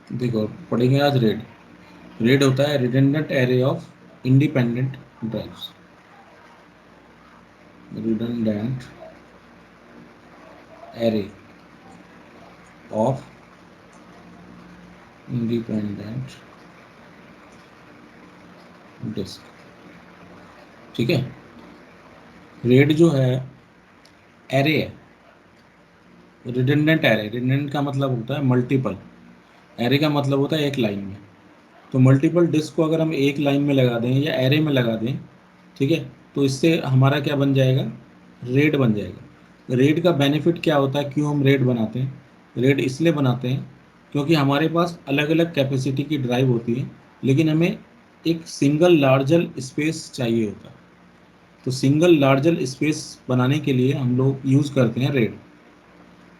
देखो पढ़ेंगे आज रेड। रेड होता है redundant array of independent drives. Redundant array of independent disk. ठीक है। रेड जो है एरे है, रिडंडेंट एरे। रिडंडेंट का मतलब होता है मल्टीपल, एरे का मतलब होता है एक लाइन में। तो मल्टीपल डिस्क को अगर हम एक लाइन में लगा दें या एरे में लगा दें, ठीक है, तो इससे हमारा क्या बन जाएगा, रेड बन जाएगा। रेड का बेनिफिट क्या होता है, क्यों हम रेड बनाते हैं? रेड इसलिए बनाते हैं क्योंकि हमारे पास अलग अलग कैपेसिटी की ड्राइव होती है, लेकिन हमें एक सिंगल लार्जर स्पेस चाहिए होता है। तो सिंगल लार्जर स्पेस बनाने के लिए हम लोग यूज़ करते हैं रेड।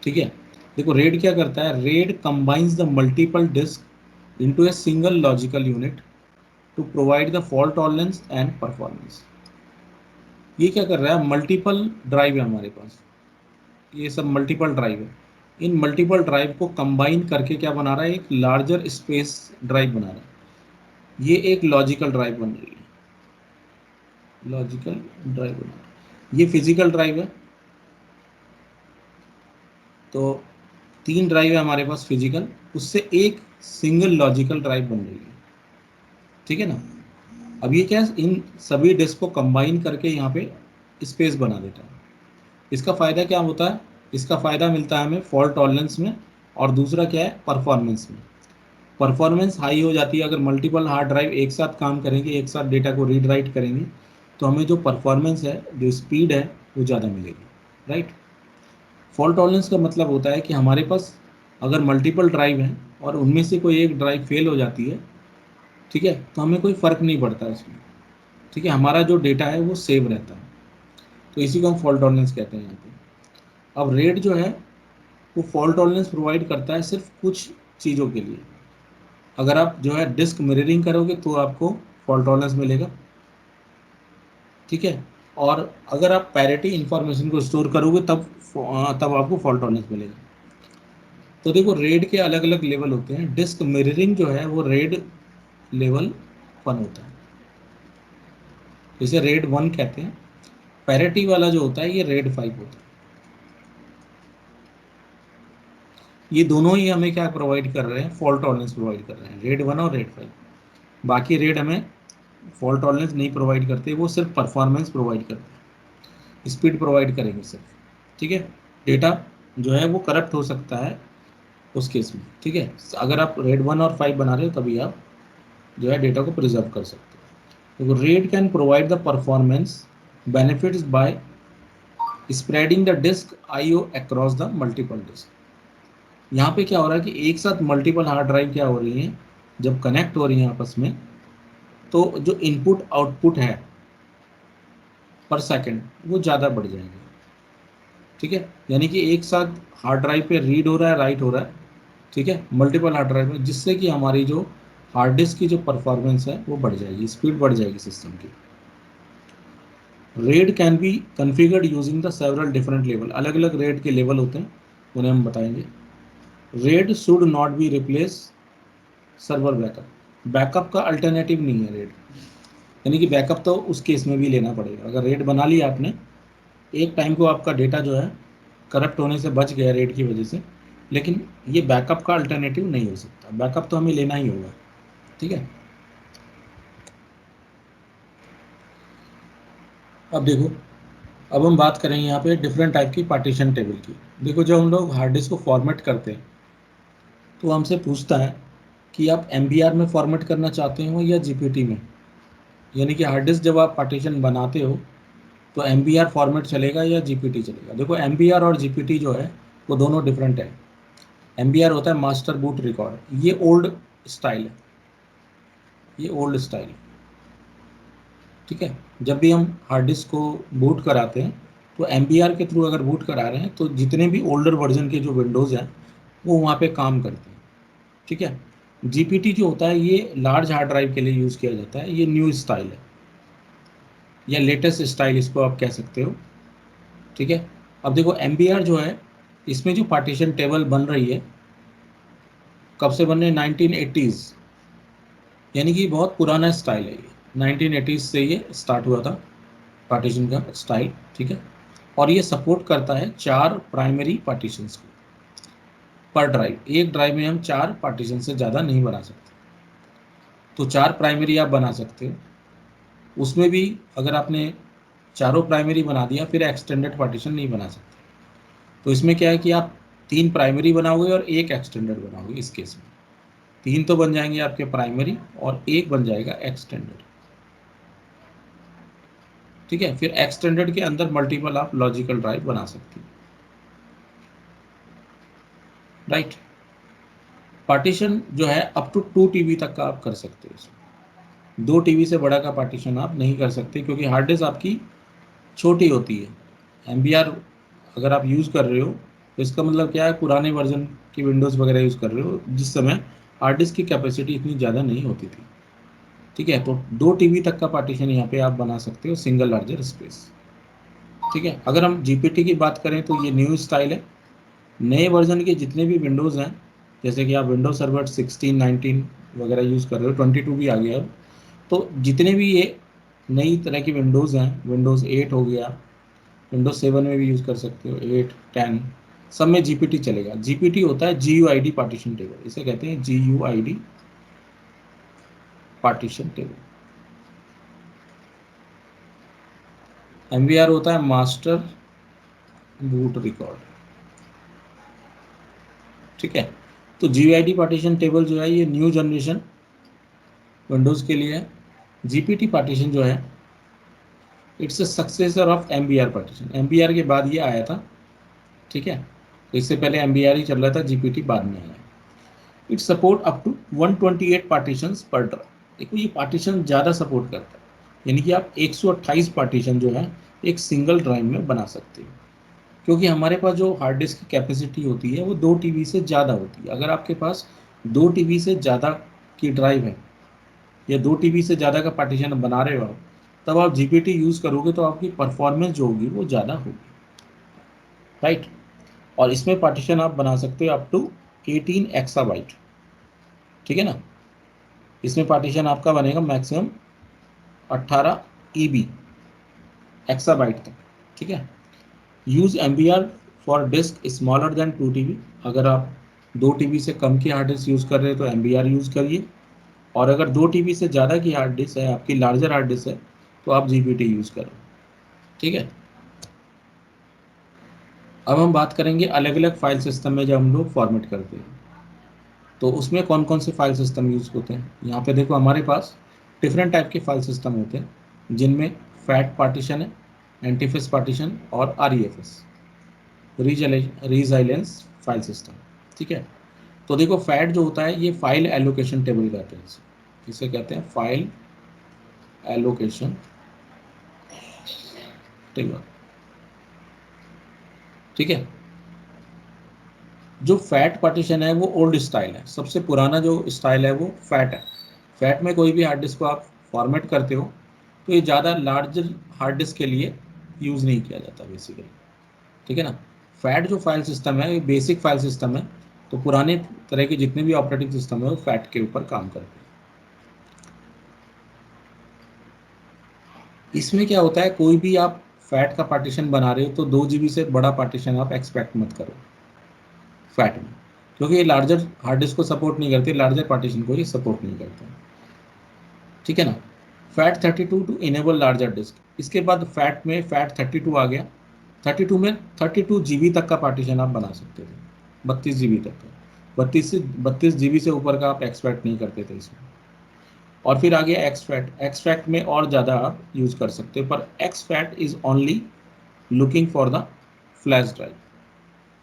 ठीक है। देखो रेड क्या करता है, RAID combines the multiple disk into a single logical unit to provide the fault tolerance and performance. ये क्या कर रहा है, मल्टीपल ड्राइव है हमारे पास, ये सब मल्टीपल ड्राइव है। इन मल्टीपल ड्राइव को कंबाइन करके क्या बना रहा है, एक लार्जर स्पेस ड्राइव बना रहा है। ये एक लॉजिकल ड्राइव बन रही है, लॉजिकल ड्राइव बना रहा है। ये फिजिकल ड्राइव है। तो तीन ड्राइव है हमारे पास फिजिकल, उससे एक सिंगल लॉजिकल ड्राइव बन रही है। ठीक है ना। अब ये क्या है, इन सभी डिस्क को कंबाइन करके यहाँ पे स्पेस बना देता है। इसका फ़ायदा क्या होता है, इसका फ़ायदा मिलता है हमें फॉल्ट टॉलरेंस में, और दूसरा क्या है, परफॉर्मेंस में। परफॉर्मेंस हाई हो जाती है अगर मल्टीपल हार्ड ड्राइव एक साथ काम करेंगे, एक साथ डेटा को रीड राइट करेंगे, तो हमें जो परफॉर्मेंस है, जो स्पीड है, वो ज़्यादा मिलेगी। राइट। फॉल्ट टॉलरेंस का मतलब होता है कि हमारे पास अगर मल्टीपल ड्राइव हैं और उनमें से कोई एक ड्राइव फेल हो जाती है, ठीक है, तो हमें कोई फ़र्क नहीं पड़ता इसमें। ठीक है, हमारा जो डेटा है वो सेव रहता है। तो इसी को हम फॉल्ट टॉलरेंस कहते हैं यहाँ पे। अब रेट जो है वो फॉल्ट टॉलरेंस प्रोवाइड करता है सिर्फ कुछ चीज़ों के लिए। अगर आप जो है डिस्क मिररिंग करोगे तो आपको फॉल्ट टॉलरेंस मिलेगा। ठीक है। और अगर आप पैरिटी इंफॉर्मेशन को स्टोर करोगे तब आपको फॉल्ट टॉलरेंस मिलेगा। तो देखो रेड के अलग अलग लेवल होते हैं। डिस्क मिररिंग जो है वो रेड लेवल 1 होता है, जिसे रेड 1 कहते हैं। पैरिटी वाला जो होता है ये रेड 5 होता है। ये दोनों ही हमें क्या प्रोवाइड कर रहे हैं, फॉल्ट टॉलरेंस प्रोवाइड कर रहे हैं, रेड 1 और रेड 5। बाकी रेड हमें फॉल्ट टॉलरेंस नहीं प्रोवाइड करते, वो सिर्फ परफॉर्मेंस प्रोवाइड करते हैं, स्पीड प्रोवाइड करेंगे सिर्फ। ठीक है। डेटा जो है वो करप्ट हो सकता है उस केस में। ठीक है। अगर आप रेड 1 और 5 बना रहे हो तभी आप जो है डेटा को प्रिजर्व कर सकते हो। तो RAID can provide the performance benefits by spreading the disk IO across the multiple disk. यहाँ पे क्या हो रहा है कि एक साथ मल्टीपल हार्ड ड्राइव क्या हो रही हैं, जब कनेक्ट हो रही हैं आपस में, तो जो इनपुट आउटपुट है पर सेकंड वो ज़्यादा बढ़ जाएंगे। ठीक है। यानी कि एक साथ हार्ड ड्राइव पे रीड हो रहा है, राइट हो रहा है, ठीक है, मल्टीपल हार्ड ड्राइव में, जिससे कि हमारी जो हार्ड डिस्क की जो परफॉर्मेंस है वो बढ़ जाएगी, स्पीड बढ़ जाएगी सिस्टम की। Red can be configured using the several different level. अलग अलग रेड के लेवल होते हैं, उन्हें हम बताएंगे। Red should not be replace server backup. Backup का अल्टरनेटिव नहीं है रेड। यानी कि बैकअप तो उस केस में भी लेना पड़ेगा अगर रेड बना लिया आपने, एक टाइम को आपका डेटा जो है करप्ट होने से बच गया रेड की वजह से, लेकिन ये बैकअप का अल्टरनेटिव नहीं हो सकता, बैकअप तो हमें लेना ही होगा। ठीक है। अब देखो, अब हम बात करेंगे यहाँ पे डिफरेंट टाइप की पार्टीशन टेबल की। देखो जब हम लोग हार्ड डिस्क को फॉर्मेट करते हैं तो हमसे पूछता है कि आप एम में फॉर्मेट करना चाहते हो या जीपीटी में। यानी कि हार्ड डिस्क जब आप पार्टीशन बनाते हो तो एम फॉर्मेट चलेगा या जीपीटी चलेगा। देखो एम और जीपीटी जो है वो दोनों डिफरेंट है। एम होता है मास्टर बूट रिकॉर्ड, ये ओल्ड स्टाइल है, ये ओल्ड स्टाइल। ठीक है। जब भी हम हार्ड डिस्क को बूट कराते हैं तो एम के थ्रू अगर बूट करा रहे हैं तो जितने भी ओल्डर वर्जन के जो विंडोज़ हैं वो वहाँ पे काम करते हैं। ठीक है। जीपीटी जो होता है ये लार्ज हार्ड ड्राइव के लिए यूज़ किया जाता है, ये न्यू स्टाइल है या लेटेस्ट स्टाइल इसको आप कह सकते हो। ठीक है। अब देखो एम जो है, इसमें जो पार्टीशन टेबल बन रही है कब से बने? 1980s, यानी कि बहुत पुराना स्टाइल है ये। 1980s से ये स्टार्ट हुआ था पार्टीशन का स्टाइल, ठीक है। और ये सपोर्ट करता है 4 प्राइमरी पार्टीशंस को पर ड्राइव। एक ड्राइव में हम 4 पार्टीशन से ज़्यादा नहीं बना सकते। तो 4 प्राइमरी आप बना सकते हो। उसमें भी अगर आपने चारों प्राइमरी बना दिया फिर एक्सटेंडेड पार्टीशन नहीं बना सकते। तो इसमें क्या है कि आप 3 प्राइमरी बनाओगे और एक एक्सटेंडेड बनाओगे। इस केस में 3 तो बन जाएंगे आपके प्राइमरी और एक बन जाएगा एक्सटेंडेड, ठीक है। फिर एक्सटेंडेड के अंदर मल्टीपल आप लॉजिकल ड्राइव बना सकते हो, राइट। पार्टीशन जो है अप टू 2 टीबी तक का आप कर सकते हो इसमें। 2 टीबी से बड़ा का पार्टीशन आप नहीं कर सकते क्योंकि हार्ड डिस्क आपकी छोटी होती है। एमबीआर अगर आप यूज़ कर रहे हो तो इसका मतलब क्या है, पुराने वर्जन की विंडोज़ वगैरह यूज़ कर रहे हो जिस समय हार्ड डिस्क की कैपेसिटी इतनी ज़्यादा नहीं होती थी, ठीक है। तो 2 टीबी तक का पार्टीशन यहाँ पे आप बना सकते हो सिंगल लार्जर स्पेस, ठीक है। अगर हम जीपीटी की बात करें तो ये न्यू स्टाइल है। नए वर्जन के जितने भी विंडोज़ हैं, जैसे कि आप विंडोज सर्वर 16, 19 वगैरह यूज़ कर रहे हो, 22 भी आ गया है। तो जितने भी ये नई तरह की विंडोज़ हैं, विंडोज़ 8 हो गया, विंडोज 7 में भी यूज़ कर सकते हो, 8, 10, सब में जीपीटी चलेगा। जीपीटी होता है GUID पार्टीशन टेबल, इसे कहते हैं GUID पार्टीशन टेबल। एमवीआर होता है मास्टर बूट रिकॉर्ड, ठीक है। तो GUID पार्टीशन टेबल जो है ये न्यू जनरेशन विंडोज़ के लिए है। जीपीटी पार्टीशन जो है it's a successor of MBR partition. MBR के बाद ये आया था, ठीक है। इससे पहले एमबीआर ही चल रहा था, जीपीटी बाद में आया। It support up to 128 partitions per drive. देखो ये पार्टीशन ज़्यादा सपोर्ट करता है, यानी कि आप 128 पार्टीशन जो है एक सिंगल ड्राइव में बना सकते हो। क्योंकि हमारे पास जो हार्ड डिस्क की कैपेसिटी होती है वो 2 टीबी से ज़्यादा होती है। अगर आपके पास 2 टीबी से ज़्यादा की ड्राइव है या 2 टीबी से ज़्यादा का पार्टीशन बना रहे हो आप, तब आप जीपीटी यूज़ करोगे तो आपकी परफॉर्मेंस जो होगी वो ज़्यादा होगी, राइट। और इसमें पार्टीशन आप बना सकते हो अप टू 18 एक्साबाइट, ठीक है ना। इसमें पार्टीशन आपका बनेगा मैक्सिमम 18 ईबी एक्साबाइट तक, ठीक है। Use MBR for disk smaller than 2 TB. अगर आप 2 टीबी से कम की हार्ड डिस्क यूज़ कर रहे हो तो एमबीआर यूज़ करिए, और अगर 2 टीबी से ज़्यादा की हार्ड डिस्क है, आपकी लार्जर हार्ड डिस्क है, तो आप जीपीटी यूज़ करो, ठीक है। अब हम बात करेंगे अलग अलग फाइल सिस्टम में जब हम लोग फॉर्मेट करते हैं तो उसमें कौन कौन से फाइल सिस्टम यूज़ होते हैं। यहाँ पे देखो हमारे पास डिफरेंट टाइप के फाइल सिस्टम होते हैं जिनमें फैट पार्टीशन है, एंटीफेस पार्टीशन और REFS, रीजाइलेंस फाइल सिस्टम, ठीक है। तो देखो फैट जो होता है ये फाइल एलोकेशन टेबल कहते हैं इसे कहते हैं फाइल एलोकेशन टेबल, ठीक है। जो फैट पार्टीशन है वो ओल्ड स्टाइल है, सबसे पुराना जो स्टाइल है वो फैट है। फैट में कोई भी हार्ड डिस्क को आप फॉर्मेट करते हो तो ये ज़्यादा लार्जर हार्ड डिस्क के लिए यूज़ नहीं किया जाता बेसिकली, ठीक है ना। फैट जो फाइल सिस्टम है ये बेसिक फाइल सिस्टम है, तो पुराने तरह के जितने भी ऑपरेटिंग सिस्टम है वो फैट के ऊपर काम करते हैं। इसमें क्या होता है, कोई भी आप फैट का पार्टीशन बना रहे हो तो 2 GB से बड़ा पार्टीशन आप एक्सपेक्ट मत करो फैट में, क्योंकि ये लार्जर हार्ड डिस्क को सपोर्ट नहीं करते, लार्जर पार्टीशन को ये सपोर्ट नहीं करते, ठीक है ना। FAT 32 to enable larger disk. इसके बाद फैट में फैट 32 आ गया। 32 में 32 GB तक का पार्टीशन आप बना सकते थे, 32 GB तक का। 32 GB से ऊपर का आप एक्सपेक्ट नहीं करते थे इसमें। और फिर आ गया एक्सफैट। एक्सफैट में और ज़्यादा आप यूज़ कर सकते हो, पर exFAT is only looking for the flash drive.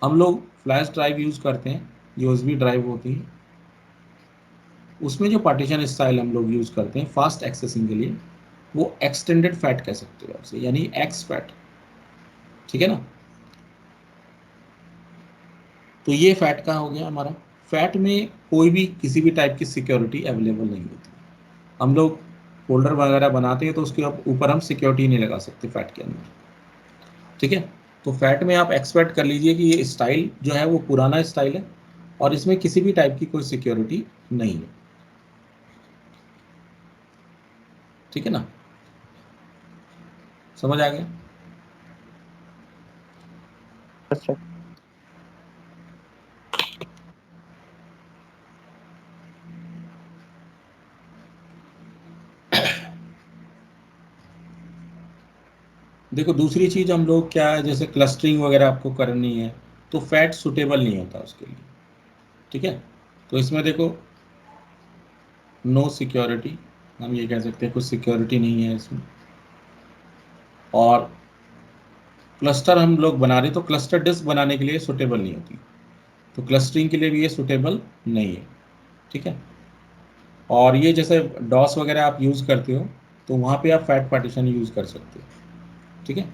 हम लोग फ्लैश ड्राइव यूज़ करते हैं, यूएसबी ड्राइव होती है, उसमें जो पार्टीशन स्टाइल हम लोग यूज़ करते हैं फास्ट एक्सेसिंग के लिए वो एक्सटेंडेड फैट कह सकते हो आपसे, यानी एक्स फैट, ठीक है ना। तो ये फैट का हो गया हमारा। फैट में कोई भी किसी भी टाइप की सिक्योरिटी अवेलेबल नहीं होती। हम लोग फोल्डर वगैरह बनाते हैं तो उसके ऊपर हम सिक्योरिटी नहीं लगा सकते फैट के अंदर, ठीक है। तो फैट में आप एक्सपेक्ट कर लीजिए कि ये स्टाइल जो है वो पुराना स्टाइल है, और इसमें किसी भी टाइप की कोई सिक्योरिटी नहीं है। ठीक है ना, समझ आ गया? अच्छा। देखो दूसरी चीज हम लोग क्या है, जैसे क्लस्टरिंग वगैरह आपको करनी है तो फैट सुटेबल नहीं होता उसके लिए। ठीक है, तो इसमें देखो नो सिक्योरिटी, हम ये कह सकते हैं कुछ सिक्योरिटी नहीं है इसमें। और क्लस्टर हम लोग बना रहे तो क्लस्टर डिस्क बनाने के लिए सुटेबल नहीं होती, तो क्लस्टरिंग के लिए भी ये सुटेबल नहीं है। ठीक है, और ये जैसे डॉस वगैरह आप यूज़ करते हो तो वहाँ पे आप फैट पार्टीशन यूज़ कर सकते हो। ठीक है,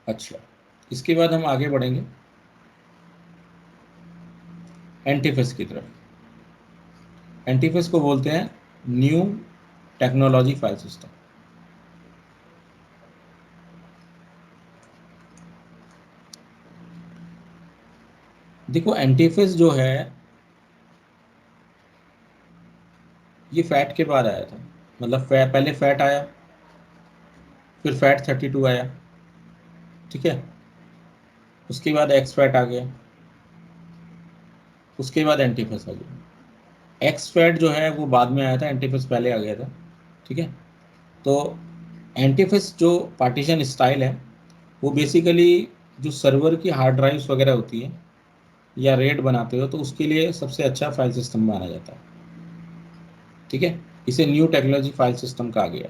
अच्छा, इसके बाद हम आगे बढ़ेंगे एंटीफेस की तरफ। एंटीफेस को बोलते हैं न्यू टेक्नोलॉजी फाइल सिस्टम। देखो एंटीफेस जो है ये फैट के बाद आया था, मतलब पहले फैट आया, फिर फैट 32 आया। ठीक है, उसके बाद एक्स फैट आ गया, उसके बाद एंटीफेस आ गया। एक्स फैट जो है वो बाद में आया था, एंटीफेस पहले आ गया था। ठीक है, तो एंटीफेस जो पार्टीशन स्टाइल है वो बेसिकली जो सर्वर की हार्ड ड्राइव्स वगैरह होती है या रेड बनाते हो तो उसके लिए सबसे अच्छा फाइल सिस्टम माना जाता है। ठीक है, इसे न्यू टेक्नोलॉजी फाइल सिस्टम कहा गया।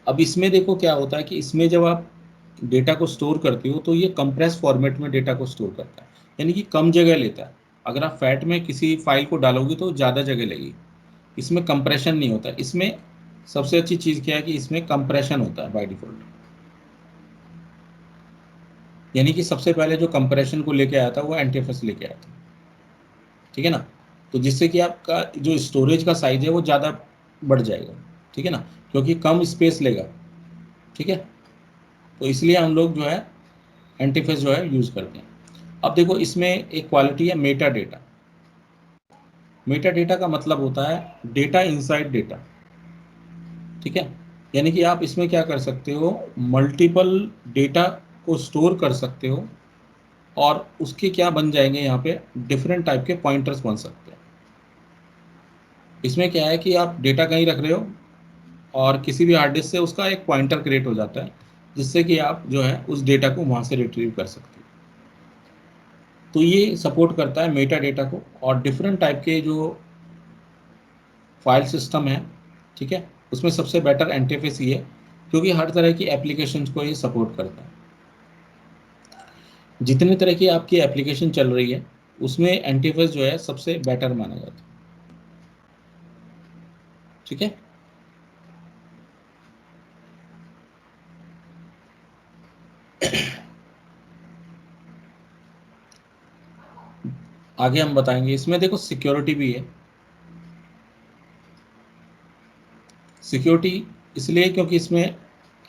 अब इसमें देखो क्या होता है कि इसमें जब आप डेटा को स्टोर करते हो तो ये कंप्रेस फॉर्मेट में डेटा को स्टोर करता है, यानी कि कम जगह लेता है। अगर आप फैट में किसी फाइल को डालोगे तो ज़्यादा जगह लगेगी, इसमें कंप्रेशन नहीं होता। इसमें सबसे अच्छी चीज़ क्या है कि इसमें कंप्रेशन होता है बाय डिफॉल्ट, यानी कि सबसे पहले जो कंप्रेशन को लेके आया था वो एंटीफेस लेके आया था। ठीक है ना, तो जिससे कि आपका जो स्टोरेज का साइज है वो ज़्यादा बढ़ जाएगा। ठीक है ना, क्योंकि कम स्पेस लेगा। ठीक है, तो इसलिए हम लोग जो है एंटीफेस जो है यूज़ करते हैं। अब देखो इसमें एक क्वालिटी है मेटा डेटा। मेटा डेटा का मतलब होता है डेटा इनसाइड डेटा। ठीक है, यानी कि आप इसमें क्या कर सकते हो, मल्टीपल डेटा को स्टोर कर सकते हो और उसके क्या बन जाएंगे यहाँ पे डिफरेंट टाइप के पॉइंटर्स बन सकते हैं। इसमें क्या है कि आप डेटा कहीं रख रहे हो और किसी भी हार्ड डिस्क से उसका एक पॉइंटर क्रिएट हो जाता है, जिससे कि आप जो है उस डेटा को वहाँ से रिट्रीव कर सकते हो। तो ये सपोर्ट करता है मेटा डेटा को और डिफरेंट टाइप के जो फाइल सिस्टम है। ठीक है, उसमें सबसे बेटर एंटीफेस ही है, क्योंकि हर तरह की एप्लीकेशंस को ये सपोर्ट करता है। जितनी तरह की आपकी एप्लीकेशन चल रही है उसमें एंटीफेस जो है सबसे बेटर माना जाता है। ठीक है, आगे हम बताएंगे। इसमें देखो सिक्योरिटी भी है। सिक्योरिटी इसलिए क्योंकि इसमें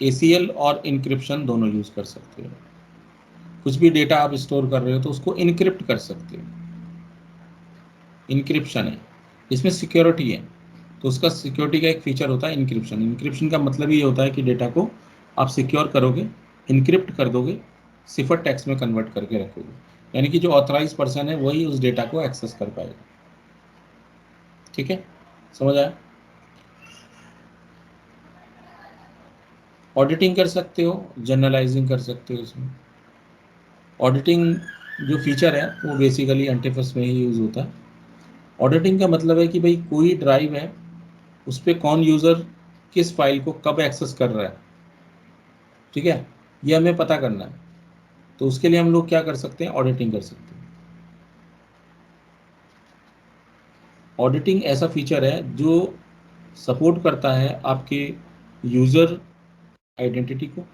ACL और इनक्रिप्शन दोनों यूज़ कर सकते हो। कुछ भी डेटा आप स्टोर कर रहे हो तो उसको इनक्रिप्ट कर सकते हो, इनक्रिप्शन है, इसमें सिक्योरिटी है। तो उसका सिक्योरिटी का एक फीचर होता है इनक्रिप्शन। इनक्रिप्शन का मतलब ये होता है कि डेटा को आप सिक्योर करोगे, इनक्रिप्ट कर दोगे, सिफर टेक्स्ट में कन्वर्ट करके रखोगे, यानी कि जो ऑथराइज पर्सन है वही उस डेटा को एक्सेस कर पाएगा। ठीक है, समझ आया? ऑडिटिंग कर सकते हो, जर्नलाइजिंग कर सकते हो इसमें। ऑडिटिंग जो फीचर है वो बेसिकली एंटीफेस में ही यूज़ होता है। ऑडिटिंग का मतलब है कि भाई कोई ड्राइव है उस पर कौन यूज़र किस फाइल को कब एक्सेस कर रहा है। ठीक है, ये हमें पता करना है, तो उसके लिए हम लोग क्या कर सकते हैं, ऑडिटिंग कर सकते हैं। ऑडिटिंग ऐसा फीचर है जो सपोर्ट करता है आपके यूज़र आइडेंटिटी को।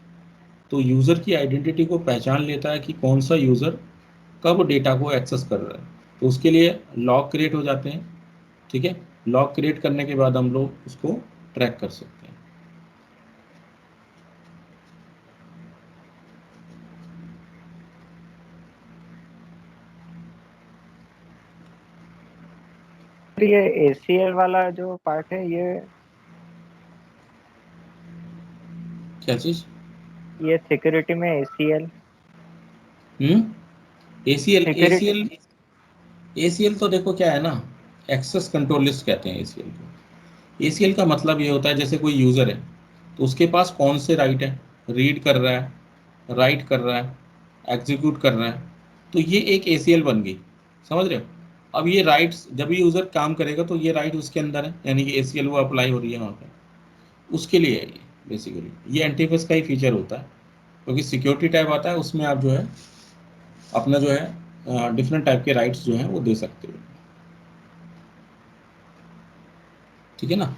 तो यूज़र की आइडेंटिटी को पहचान लेता है कि कौन सा यूज़र कब डेटा को एक्सेस कर रहा है, तो उसके लिए लॉग क्रिएट हो जाते हैं। ठीक है, लॉग क्रिएट करने के बाद हम लोग उसको ट्रैक कर सकते हैं। तो ये ACL वाला जो पार्ट है, क्या चीज? ये सिक्योरिटी में ACL ACL security. ACL ACL तो देखो क्या है ना, एक्सेस कंट्रोल लिस्ट कहते हैं एसीएल को। एसीएल का मतलब ये होता है जैसे कोई यूजर है तो उसके पास कौन से राइट है, रीड कर रहा है, राइट कर रहा है, एग्जीक्यूट कर रहा है, तो ये एक एसीएल बन गई। समझ रहे हो? अब ये राइट्स जब भी यूजर काम करेगा तो ये राइट उसके अंदर है, यानी कि एसीएल वो अप्लाई हो रही है वहाँ पे, उसके लिए है ये। बेसिकली ये एंटीफेस का ही फीचर होता है, क्योंकि सिक्योरिटी टाइप आता है उसमें आप जो है अपना जो है डिफरेंट टाइप के राइट्स जो हैं वो दे सकते हो। ठीक है ना?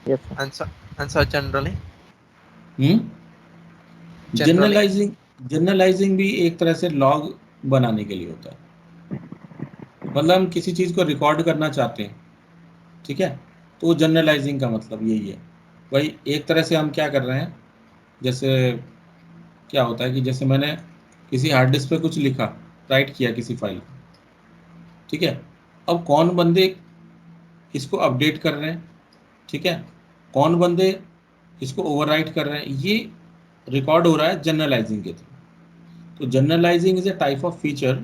Yes sir. And so generally, generally, generalising, generalising भी एक तरह से लॉग बनाने के लिए होता है। मतलब हम किसी चीज़ को रिकॉर्ड करना चाहते हैं, ठीक है, तो जनरलाइजिंग का मतलब यही है। भाई एक तरह से हम क्या कर रहे हैं, जैसे क्या होता है कि जैसे मैंने किसी हार्ड डिस्क पे कुछ लिखा, राइट किया किसी फाइल को, ठीक है, अब कौन बंदे इसको अपडेट कर रहे हैं, ठीक है, कौन बंदे इसको ओवरराइट कर रहे हैं, ये रिकॉर्ड हो रहा है जनरलाइजिंग के थ्रू। तो generalising is a type of feature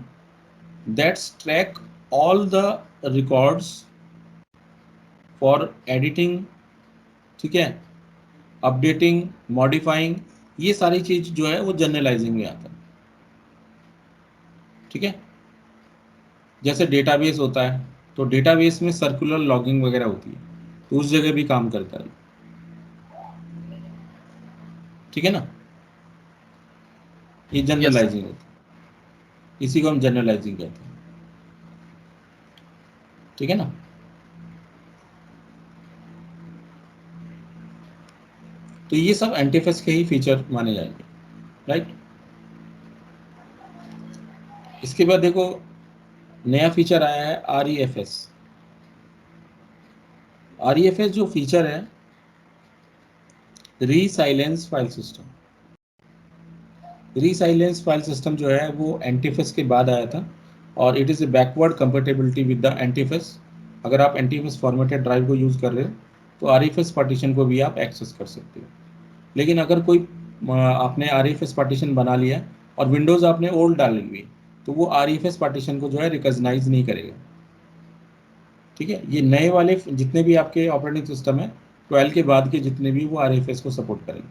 that track all the records for editing, ठीक है, अपडेटिंग, मॉडिफाइंग, ये सारी चीज जो है वो जनरलाइजिंग में आता है। ठीक है, जैसे डेटाबेस होता है तो डेटाबेस में सर्कुलर लॉगिंग वगैरह होती है, तो उस जगह भी काम करता है। ठीक है ना? ये yes, sir. जनरलाइजिंग होता है, इसी को हम जनरलाइजिंग कहते हैं। ठीक है ना? तो ये सब एंटीफेस के ही फीचर माने जाएंगे, राइट। इसके बाद देखो नया फीचर आया है REFS। REFS जो फीचर है, resilience file system. Resilience file system जो है वो एंटीफेस के बाद आया था, और it is a backward compatibility with the NTFS. अगर आप एंटीफेस फॉर्मेटेड ड्राइव को यूज़ कर रहे हो तो REFS पार्टीशन को भी आप एक्सेस कर सकते हो। लेकिन अगर कोई आपने REFS पार्टीशन बना लिया और विंडोज़ आपने ओल्ड डाली हुई है, तो वो REFS पार्टीशन को जो है रिकॉग्नाइज नहीं करेगा। ठीक है, ये नए वाले जितने भी आपके ऑपरेटिंग सिस्टम है 12 के बाद के जितने भी, वो REFS को सपोर्ट करेंगे।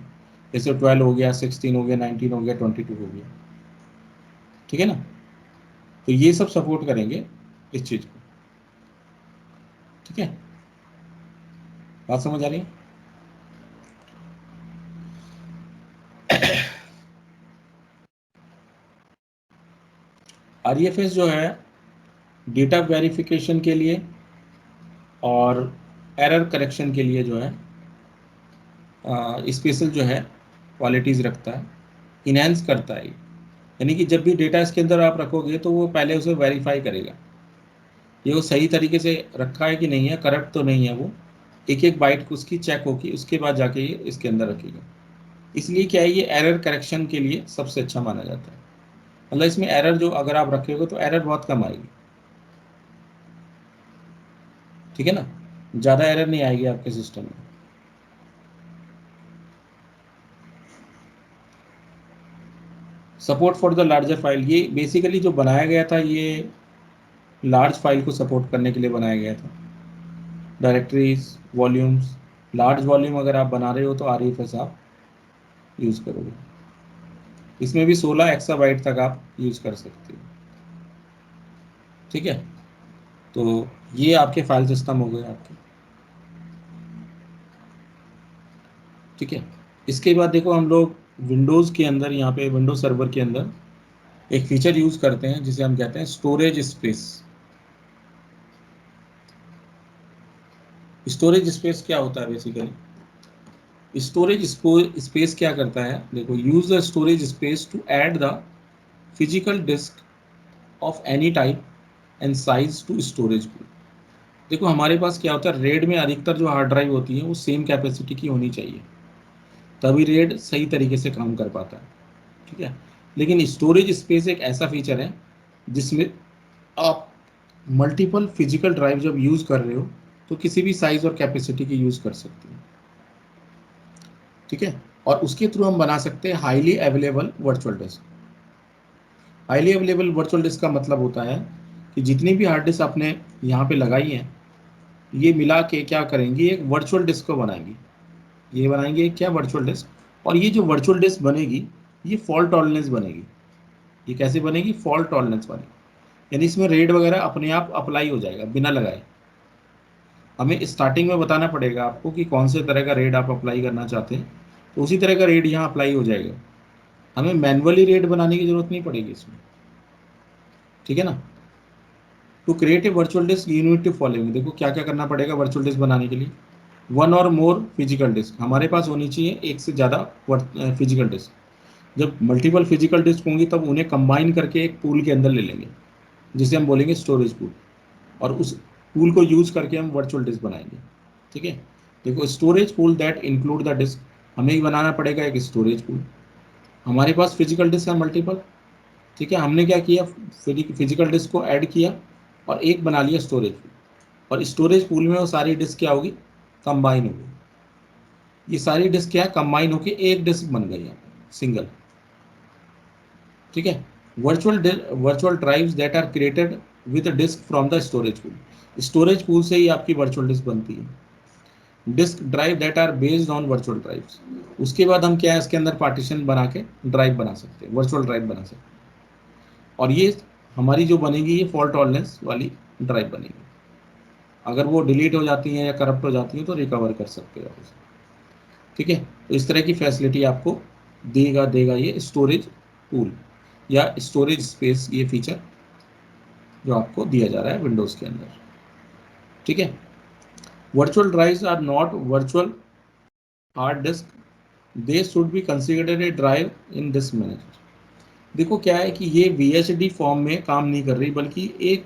जैसे 12 हो गया, 16 हो गया, 19 हो गया, 22 हो गया। ठीक है ना? तो ये सब सपोर्ट करेंगे इस चीज़ को। ठीक है, बात समझ आ रही है? REFS जो है डेटा वेरिफिकेशन के लिए और एरर करेक्शन के लिए जो है स्पेशल जो है क्वालिटीज़ रखता है, इनहेंस करता है। यानी कि जब भी डेटा इसके अंदर आप रखोगे तो वो पहले उसे वेरीफाई करेगा, ये वो सही तरीके से रखा है कि नहीं है, करप्ट तो नहीं है। वो एक एक बाइट को उसकी चेक होगी, उसके बाद जाके ये इसके अंदर रखेगा। इसलिए क्या है, ये एरर करेक्शन के लिए सबसे अच्छा माना जाता है। मतलब इसमें एरर जो अगर आप रखेगे तो एरर बहुत कम आएगी। ठीक है ना? ज़्यादा एरर नहीं आएगी आपके सिस्टम में। Support for the larger file, ये बेसिकली जो बनाया गया था ये लार्ज फाइल को सपोर्ट करने के लिए बनाया गया था। डायरेक्टरीज, वॉल्यूम्स, लार्ज वॉल्यूम अगर आप बना रहे हो तो REFS आप यूज़ करोगे। इसमें भी 16 एक्साबाइट तक आप यूज़ कर सकते हो। ठीक है, तो ये आपके फाइल सिस्टम हो गए आपके। ठीक है, इसके बाद देखो हम लोग विंडोज़ के अंदर, यहाँ पे विंडोज सर्वर के अंदर एक फीचर यूज़ करते हैं जिसे हम कहते हैं स्टोरेज स्पेस। स्टोरेज स्पेस क्या होता है बेसिकली? स्टोरेज स्पेस क्या करता है, देखो, use the storage space to add the physical disk of any type and size to storage pool. देखो हमारे पास क्या होता है, रेड में अधिकतर जो हार्ड ड्राइव होती है वो सेम कैपेसिटी की होनी चाहिए, तभी रेड सही तरीके से काम कर पाता है। ठीक है, लेकिन स्टोरेज स्पेस एक ऐसा फीचर है जिसमें आप मल्टीपल फिजिकल ड्राइव जब यूज कर रहे हो तो किसी भी साइज और कैपेसिटी की यूज कर सकते हो, ठीक है। और उसके थ्रू हम बना सकते हैं highly available virtual disc. Highly available virtual disc का मतलब होता है कि जितनी भी हार्ड डिस्क आपने यहाँ पे लगाई हैं, ये मिला के क्या करेंगी, एक वर्चुअल डिस्क को बनाएंगी। ये बनाएंगे एक क्या, वर्चुअल डिस्क। और ये जो वर्चुअल डिस्क बनेगी ये फॉल्ट टॉलरेंस बनेगी। ये कैसे बनेगी, फॉल्ट टॉलरेंस बनेगी, यानी इसमें रेड वगैरह अपने आप अप्लाई हो जाएगा बिना लगाए। हमें स्टार्टिंग में बताना पड़ेगा आपको कि कौन से तरह का रेड आप अप्लाई करना चाहते हैं, तो उसी तरह का रेड यहाँ अप्लाई हो जाएगा। हमें मैनुअली रेड बनाने की जरूरत नहीं पड़ेगी इसमें, ठीक है ना। To create a virtual disk you need to following, देखो क्या क्या करना पड़ेगा वर्चुअल डिस्क बनाने के लिए। वन और मोर फिजिकल डिस्क, हमारे पास होनी चाहिए एक से ज़्यादा फिजिकल डिस्क। जब मल्टीपल फिजिकल डिस्क होंगी तब उन्हें कंबाइन करके एक पूल के अंदर ले लेंगे, जिसे हम बोलेंगे स्टोरेज पूल, और उस पूल को यूज करके हम वर्चुअल डिस्क बनाएंगे, ठीक है। देखो storage pool that include the disk, हमें ही बनाना पड़ेगा एक स्टोरेज पूल। हमारे पास फिजिकल डिस्क है मल्टीपल, ठीक है। हमने क्या किया, फिजिकल डिस्क को ऐड किया और एक बना लिया स्टोरेज पूल, और स्टोरेज पूल में वो सारी डिस्क क्या होगी, कंबाइन होगी। ये सारी डिस्क क्या है, कंबाइन होके एक डिस्क बन गई है, सिंगल, ठीक है। Virtual drives that are created with disk from the storage pool, storage pool से ही आपकी वर्चुअल डिस्क बनती है। Disk drive that are based on virtual drives, उसके बाद हम क्या है इसके अंदर पार्टीशन बना के ड्राइव बना सकते हैं, वर्चुअल ड्राइव बना सकते हैं। और ये हमारी जो बनेगी ये फॉल्ट टॉलरेंस वाली ड्राइव बनेगी। अगर वो डिलीट हो जाती हैं या करप्ट हो जाती हैं तो रिकवर कर सकते हो उसे, ठीक है। तो इस तरह की फैसिलिटी आपको देगा देगा ये स्टोरेज पूल या स्टोरेज स्पेस, ये फीचर जो आपको दिया जा रहा है विंडोज़ के अंदर, ठीक है। Virtual drives are not virtual hard disk, they should be considered a drive in disk manager. देखो क्या है कि ये VHD फॉर्म में काम नहीं कर रही, बल्कि एक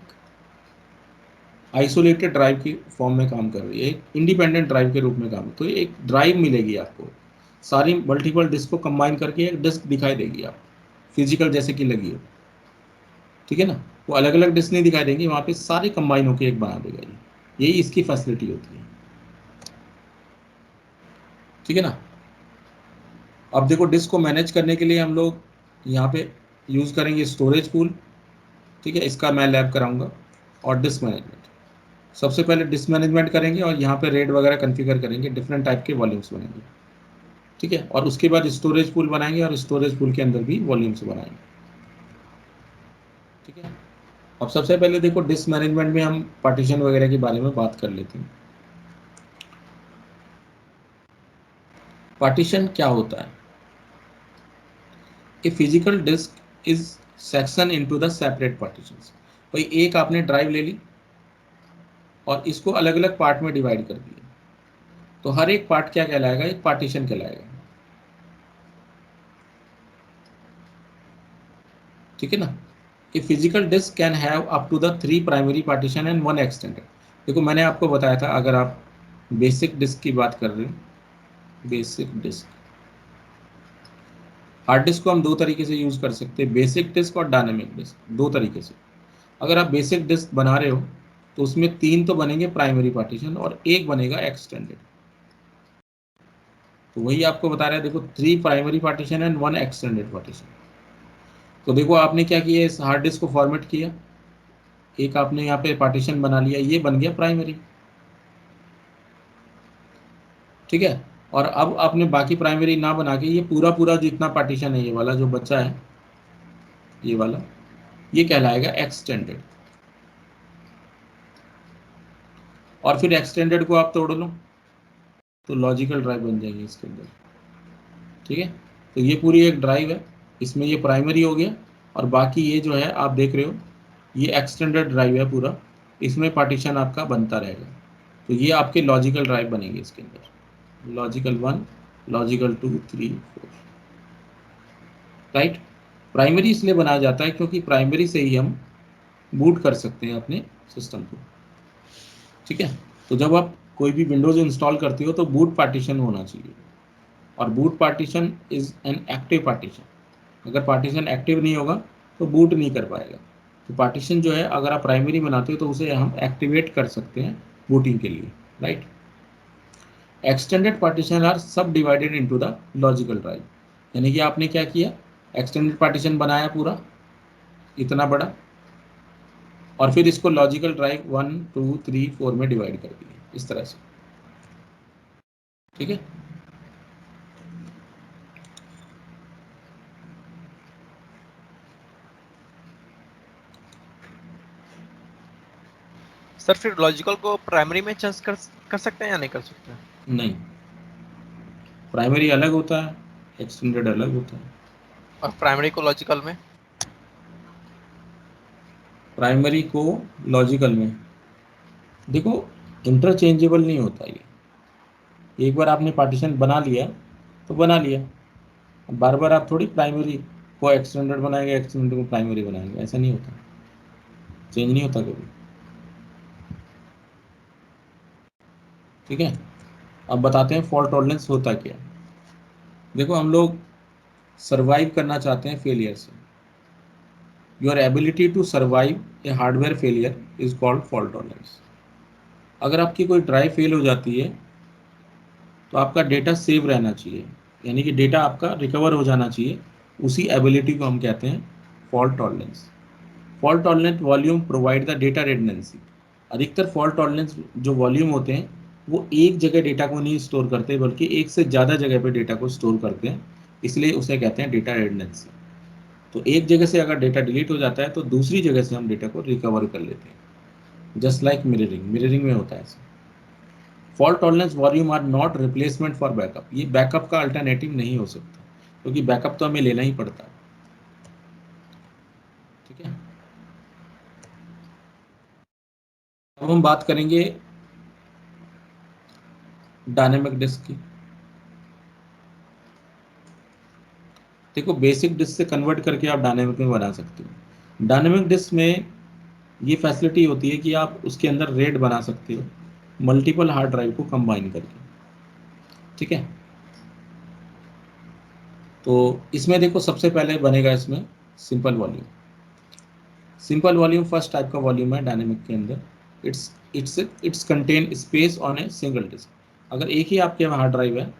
आइसोलेटेड ड्राइव की फॉर्म में काम कर रही है, एक इंडिपेंडेंट ड्राइव के रूप में काम। तो एक ड्राइव मिलेगी आपको, सारी मल्टीपल डिस्क को कंबाइन करके एक डिस्क दिखाई देगी आपको, फिजिकल जैसे कि लगी हो, ठीक है ना। वो अलग अलग डिस्क नहीं दिखाई देंगी, वहाँ पे सारे कंबाइन होके एक बना देगा ये, यही इसकी फैसिलिटी होती है, ठीक है ना। अब देखो डिस्क को मैनेज करने के लिए हम लोग यहाँ पे यूज़ करेंगे स्टोरेज पूल, ठीक है, इसका मैं लैब कराऊंगा। और डिस्क मैनेजमेंट, सबसे पहले डिस्क मैनेजमेंट करेंगे और यहाँ पे रेड वगैरह कॉन्फ़िगर करेंगे, डिफरेंट टाइप के वॉल्यूम्स बनेंगे, ठीक है। और उसके बाद स्टोरेज पूल बनाएंगे और स्टोरेज पूल के अंदर भी वॉल्यूम्स बनाएंगे, ठीक है। अब सबसे पहले देखो डिस्क मैनेजमेंट में हम पार्टीशन वगैरह के बारे में बात कर लेते हैं। पार्टीशन क्या होता है, a physical disk is section into the separate partitions. भाई एक आपने ड्राइव ले ली और इसको अलग अलग पार्ट में डिवाइड कर दिया, तो हर एक पार्ट क्या कहलाएगा, एक पार्टीशन कहलाएगा, ठीक है ना। A physical disk can have up to the 3 primary partition and 1 extended. देखो मैंने आपको बताया था, अगर आप बेसिक डिस्क की बात कर रहे हो, बेसिक डिस्क, हार्ड डिस्क को हम दो तरीके से यूज कर सकते हैं, बेसिक डिस्क और डायनेमिक डिस्क, दो तरीके से। अगर आप बेसिक डिस्क बना रहे हो तो उसमें 3 तो बनेंगे प्राइमरी पार्टीशन और एक बनेगा एक्सटेंडेड। तो वही आपको बता रहा है, देखो 3 primary partition and 1 extended partition. तो देखो आपने क्या किया, इस हार्ड डिस्क को फॉर्मेट किया, एक आपने यहाँ पे पार्टीशन बना लिया, ये बन गया प्राइमरी, ठीक है। और अब आपने बाकी प्राइमरी ना बना के ये पूरा पूरा जितना पार्टीशन है, ये वाला जो बच्चा है, ये वाला, ये कहलाएगा एक्सटेंडेड। और फिर एक्सटेंडेड को आप तोड़ लो तो लॉजिकल ड्राइव बन जाएगी इसके अंदर, ठीक है। तो ये पूरी एक ड्राइव है, इसमें ये प्राइमरी हो गया और बाकी ये जो है आप देख रहे हो ये एक्सटेंडेड ड्राइव है पूरा, इसमें पार्टीशन आपका बनता रहेगा। तो ये आपके लॉजिकल ड्राइव बनेंगे इसके अंदर, लॉजिकल 1, लॉजिकल 2, 3, 4, राइट। प्राइमरी इसलिए बनाया जाता है क्योंकि प्राइमरी से ही हम बूट कर सकते हैं अपने सिस्टम को, ठीक है। तो जब आप कोई भी विंडोज इंस्टॉल करते हो तो बूट पार्टीशन होना चाहिए, और boot partition is an active partition. अगर पार्टीशन एक्टिव नहीं होगा तो बूट नहीं कर पाएगा, तो पार्टीशन जो है अगर आप प्राइमरी बनाते हो तो उसे हम एक्टिवेट कर सकते हैं बूटिंग के लिए, राइट। एक्सटेंडेड पार्टीशन आर सब divided into the logical drive, यानी कि आपने क्या किया, एक्सटेंडेड पार्टीशन बनाया पूरा इतना बड़ा, और फिर इसको लॉजिकल ड्राइव 1 2 3 4 में डिवाइड कर दिया इस तरह से, ठीक है। सर फिर लॉजिकल को प्राइमरी में चेंज कर सकते हैं या नहीं कर सकते? नहीं, प्राइमरी अलग होता है, एक्सटेंडेड अलग होता है। और प्राइमरी को लॉजिकल में? प्राइमरी को लॉजिकल में, देखो इंटरचेंजेबल नहीं होता ये। एक बार आपने पार्टीशन बना लिया तो बना लिया, बार बार आप थोड़ी प्राइमरी को एक्सटेंडेड बनाएंगे, एक्सटेंडेड को प्राइमरी बनाएंगे, ऐसा नहीं होता, चेंज नहीं होता कभी, ठीक है। अब बताते हैं फॉल्ट टॉलरेंस होता क्या। देखो हम लोग सरवाइव करना चाहते हैं फेलियर से। Your ability to survive a hardware failure is called fault tolerance. अगर आपकी कोई ड्राइव फेल हो जाती है तो आपका डेटा सेव रहना चाहिए, यानी कि डेटा आपका रिकवर हो जाना चाहिए, उसी एबिलिटी को हम कहते हैं fault tolerance. Fault tolerant volume provide the data redundancy. अधिकतर फॉल्ट टॉलरेंस जो वॉल्यूम होते हैं वो एक जगह डेटा को नहीं स्टोर करते बल्कि एक से ज़्यादा जगह पे डेटा को स्टोर करते हैं, इसलिए उसे कहते हैं डेटा रिडंडेंसी। तो एक जगह से अगर डेटा डिलीट हो जाता है तो दूसरी जगह से हम डेटा को रिकवर कर लेते हैं, जस्ट लाइक मिररिंग, मिररिंग में होता है ऐसा। Fault tolerance volume are not replacement for backup, ये बैकअप का अल्टरनेटिव नहीं हो सकता, क्योंकि बैकअप तो हमें लेना ही पड़ता है, ठीक है। अब हम बात करेंगे डायनेमिक डिस्क की। देखो बेसिक डिस्क से कन्वर्ट करके आप डायनेमिक में बना सकते हो। डायनेमिक डिस्क में ये फैसिलिटी होती है कि आप उसके अंदर रेड बना सकते हो मल्टीपल हार्ड ड्राइव को कंबाइन करके, ठीक है। तो इसमें देखो सबसे पहले बनेगा इसमें simple volume. Simple volume first type का वॉल्यूम है डायनेमिक के अंदर। It's contain space on a single disk. अगर एक ही आपके हार्ड ड्राइव है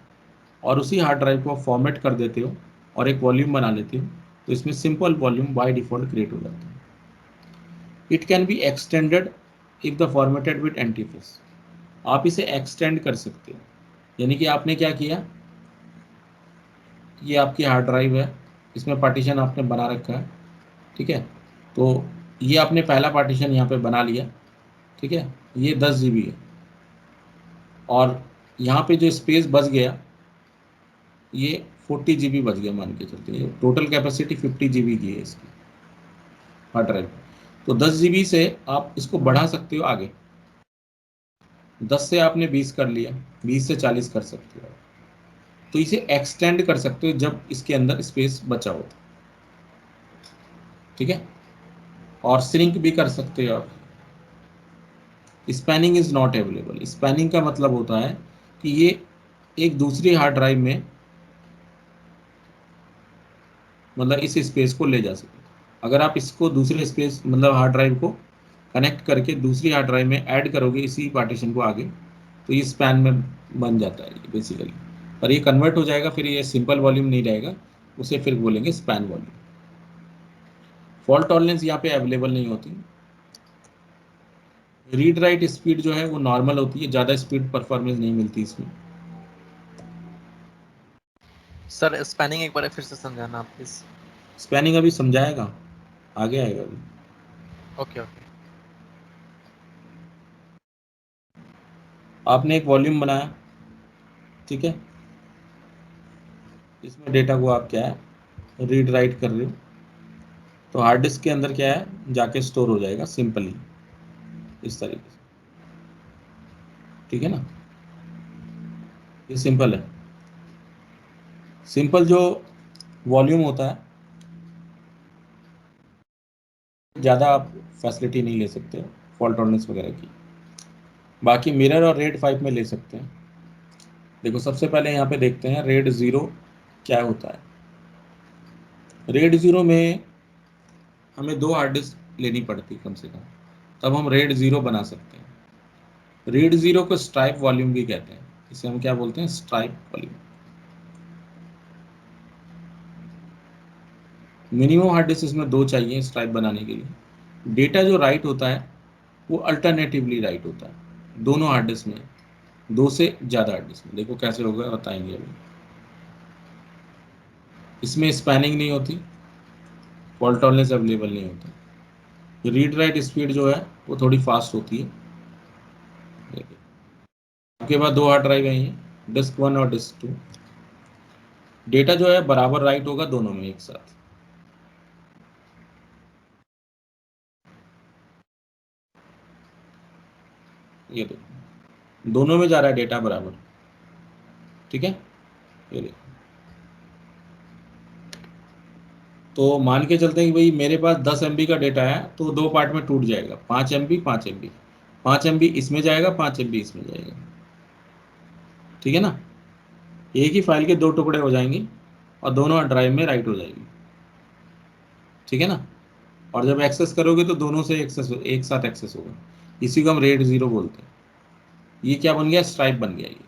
और उसी हार्ड ड्राइव को फॉर्मेट कर देते हो और एक वॉल्यूम बना लेते हो तो इसमें simple volume by default create हो जाता है। It can be extended if the formatted with NTFS. आप इसे एक्सटेंड कर सकते हो, यानी कि आपने क्या किया, ये आपकी हार्ड ड्राइव है, इसमें पार्टीशन आपने बना रखा है, ठीक है। तो ये आपने पहला पार्टीशन यहाँ पे बना लिया, ठीक है, ये 10 GB है, और यहाँ पे जो स्पेस बच गया ये 40 GB बच गया, मान के चलते हैं टोटल कैपेसिटी 50 GB की है इसकी हार्ड ड्राइव। तो 10 GB से आप इसको बढ़ा सकते हो आगे, 10 से आपने 20 कर लिया, 20 से 40 कर सकते हो, तो इसे एक्सटेंड कर सकते हो जब इसके अंदर स्पेस बचा हो, ठीक है। और श्रिंक भी कर सकते हो आप। Spanning is not available. Spanning का मतलब होता है कि ये एक दूसरी हार्ड ड्राइव में, मतलब इस स्पेस को ले जा सके। अगर आप इसको दूसरे स्पेस मतलब हार्ड ड्राइव को कनेक्ट करके दूसरी हार्ड ड्राइव में ऐड करोगे इसी पार्टीशन को आगे, तो ये स्पैन में बन जाता है ये बेसिकली, पर ये कन्वर्ट हो जाएगा, फिर ये सिंपल वॉल्यूम नहीं रहेगा, उसे फिर बोलेंगे स्पैन वॉल्यूम। फॉल्ट टॉलरेंस यहाँ पे अवेलेबल नहीं होती। रीड राइट स्पीड जो है वो नॉर्मल होती है, ज़्यादा स्पीड परफॉर्मेंस नहीं मिलती इसमें। सर स्पैनिंग एक बार फिर से समझाना आप प्लीज। स्पैनिंग अभी समझाएगा, आगे आएगा अभी। Okay okay. आपने एक वॉल्यूम बनाया, ठीक है, इसमें डेटा को आप क्या है रीड राइट कर रहे हो, तो हार्ड डिस्क के अंदर क्या है जाके स्टोर हो जाएगा सिंपली इस तरीके से, ठीक है ना। ये सिंपल है। सिंपल जो वॉल्यूम होता है ज़्यादा आप फैसिलिटी नहीं ले सकते फॉल्ट टॉलरेंस वगैरह की, बाकी मिरर और रेड 5 में ले सकते हैं। देखो सबसे पहले यहाँ पे देखते हैं रेड 0 क्या होता है। रेड 0 में हमें दो हार्ड डिस्क लेनी पड़ती कम से कम, तब हम रेड 0 बना सकते हैं। रेड 0 को स्ट्राइप वॉल्यूम भी कहते हैं, इसे हम क्या बोलते हैं, stripe volume. Minimum hard disk इसमें 2 चाहिए स्ट्राइप बनाने के लिए। डेटा जो राइट होता है वो अल्टरनेटिवली राइट होता है दोनों हार्ड डिस्क में, 2 से ज़्यादा हार्ड डिस्क में। देखो कैसे होगा बताएंगे अभी। इसमें स्पैनिंग नहीं होती, फॉल्ट टॉलरेंस अवेलेबल नहीं होता। रीड राइट स्पीड जो है वो थोड़ी फास्ट होती है। आपके पास 2 हार्ड ड्राइव है, ये डिस्क 1 और डिस्क 2। डेटा जो है बराबर राइट होगा दोनों में एक साथ। ये देखो दोनों में जा रहा है डेटा बराबर, ठीक है। ये देखो, तो मान के चलते हैं कि भाई मेरे पास 10 MB का डेटा है, तो 2 पार्ट में टूट जाएगा, 5 MB 5 MB, 5 MB इसमें जाएगा, 5 MB इसमें जाएगा, ठीक है ना। एक ही फाइल के 2 टुकड़े हो जाएंगे और दोनों ड्राइव में राइट हो जाएगी, ठीक है ना। और जब एक्सेस करोगे तो दोनों से एक्सेस एक साथ एक्सेस होगा, इसी को हम रेड 0 बोलते हैं। ये क्या बन गया, स्ट्राइप बन गया। ये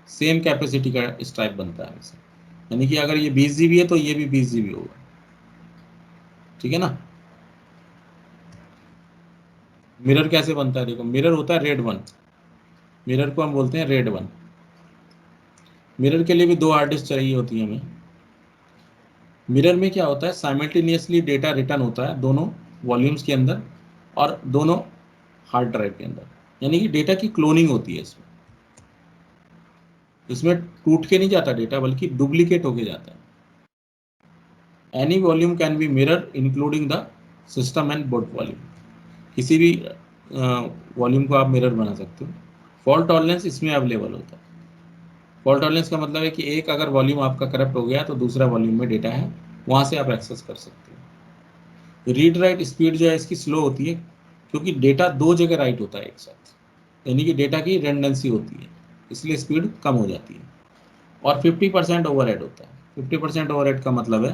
सेम कैपेसिटी का स्ट्राइप बनता है वैसे, यानी कि अगर ये 20 GB है तो ये भी 20 GB होगा, ठीक है ना। मिरर कैसे बनता है, देखो मिरर होता है रेड 1, मिरर को हम बोलते हैं रेड 1। मिरर के लिए भी 2 हार्ड डिस्क चाहिए होती है हमें। मिरर में क्या होता है, साइमल्टेनियसली डेटा रिटर्न होता है दोनों वॉल्यूम्स के अंदर और दोनों हार्ड ड्राइव के अंदर, यानी कि डेटा की क्लोनिंग होती है इसमें। इसमें टूट के नहीं जाता डेटा, बल्कि डुप्लीकेट होके जाता है। Any volume can be mirror including the system and board volume, किसी भी वॉल्यूम को आप मिरर बना सकते हो। फॉल्ट टॉलरेंस इसमें अवेलेबल होता है। फॉल्ट टॉलरेंस का मतलब है कि एक अगर वॉल्यूम आपका करप्ट हो गया तो दूसरा वॉल्यूम में डेटा है, वहाँ से आप एक्सेस कर सकते हो। रीड राइट स्पीड जो है इसकी स्लो होती है, क्योंकि डेटा 2 जगह राइट होता है एक साथ, यानी कि डेटा की रेंडेंसी होती है, इसलिए स्पीड कम हो जाती है। और 50% ओवरहेड होता है। 50% ओवरहेड का मतलब है